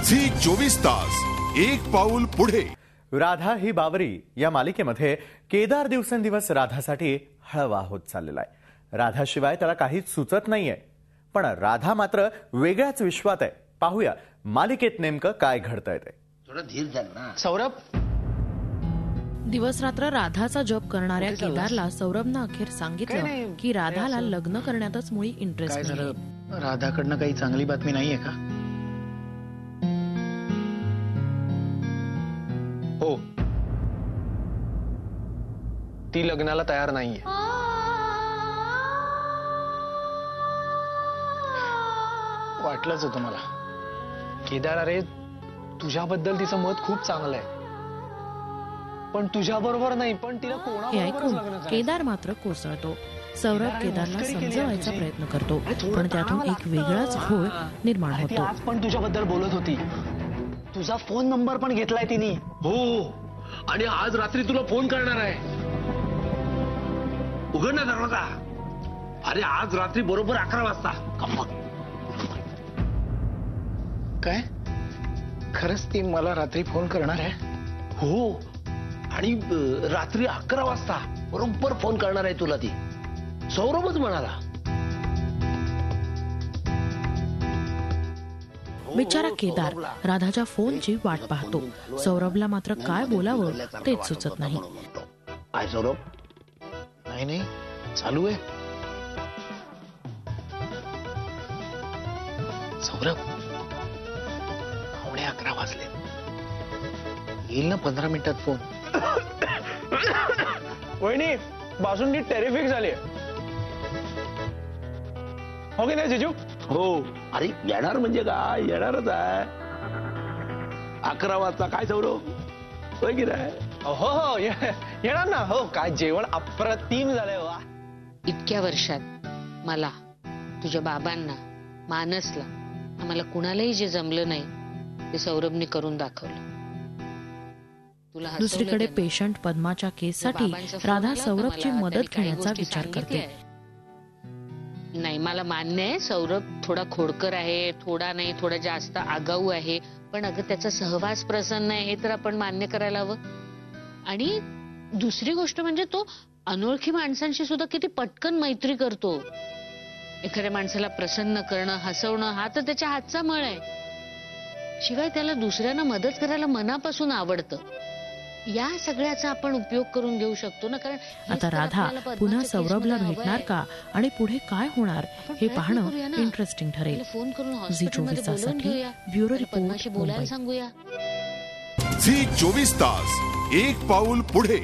Zee 24 तास एक पाऊल पुढे। राधा ही बावरी या मालिकेमध्ये केदार दिवसेंदिवस राधासाठी हळवा होत चाललेला आहे। राधाशिवाय त्याला काहीच सुचत नाहीये, पण राधा मात्र वेगळ्याच विश्वात आहे। पाहूया मालिकेत नेमकं काय घडतंय ते। थोडा धीर धर ना सौरभ। दिवस रात्र राधाचा जप करणाऱ्या केदारला सौरभनं अखेर सांगितलं की राधाला लग्न करण्यातच मुळी इंटरेस्ट नाही। राधाकडनं काही चांगली बातमी नाहीये का? हो, ती लग्नाला तयार नाहीये। वाटलंच होतं मला। केदार, अरे तुझ्याबद्दल तिचं मत खूप चांगलं आहे, पण तुझ्या बरोबर नाही, पण तिला हे ऐकून केदार मात्र कोसळतो। सौरभ केदारला समजवायचा प्रयत्न करतो, पण त्यातून एक वेगळाच घोळ निर्माण होतो। आज पण तुझ्याबद्दल बोलत होती, तुझा फोन नंबर पण घेतलाय तिने। हो, आणि आज रात्री तुला फोन करणार आहे। उघड ना दरवाजा। अरे आज रात्री बरोबर 11 वाजता। काय खरंच ती मला रात्री फोन करणार आहे? हो, आणि रात्री 11 वाजता बरोबर फोन करणार आहे तुला ती। सौरभच म्हणाला। बिचारा केदार राधाच्या फोनची वाट पाहतो। सौरभला मात्र काय बोलावं तेच सुचत नाही। काय सौरभ? नाही चालू आहे। सौरभ, 11:15 वाजले, येईल ना 15 मिनिटात फोन। वहिनी, बासुंदी टेरिफिक झाली। हो की नाही जिजू? हो, अरे येणार म्हणजे काय, येणारच आहे। 11 वाजता काय सौरभ? होय की नाही? हो येणार ना। हो, काय जेवण अप्रतिम झालंय। वा, इतक्या वर्षात मला, तुझ्या बाबांना, मानसला, आम्हाला कुणालाही जे जमलं नाही ते सौरभने करून दाखवलं। दुसरीकडे पेशंट पद्माच्या केससाठी राधा सौरभची मदत घेण्याचा विचार करते। नाही, मला मान्य आहे सौरभ थोडा खोडकर आहे, थोडा नाही थोडा जास्त आगाऊ आहे, पण अगं त्याचा सहवास प्रसन्न आहे हे तर आपण मान्य करायला हवं। आणि दुसरी गोष्ट म्हणजे तो अनोळखी माणसांशी सुद्धा किती पटकन मैत्री करतो। एखाद्या माणसाला प्रसन्न करणं, हसवणं हा तर त्याच्या हातचा मळ आहे। शिवाय त्याला दुसऱ्यांना मदत करायला मनापासून आवडतं। या सगळ्याचा आपण उपयोग करून घेऊ शकतो ना, कारण आता राधा पुन्हा सौरभला भेटणार का आणि पुढे काय होणार हे पाहणं इंटरेस्टिंग ठरेल। फोन करून झी 24 तासाठी ब्युरो रिपोर्ट, बोलायला सांगूया। झी 24 तास एक पाऊल पुढे।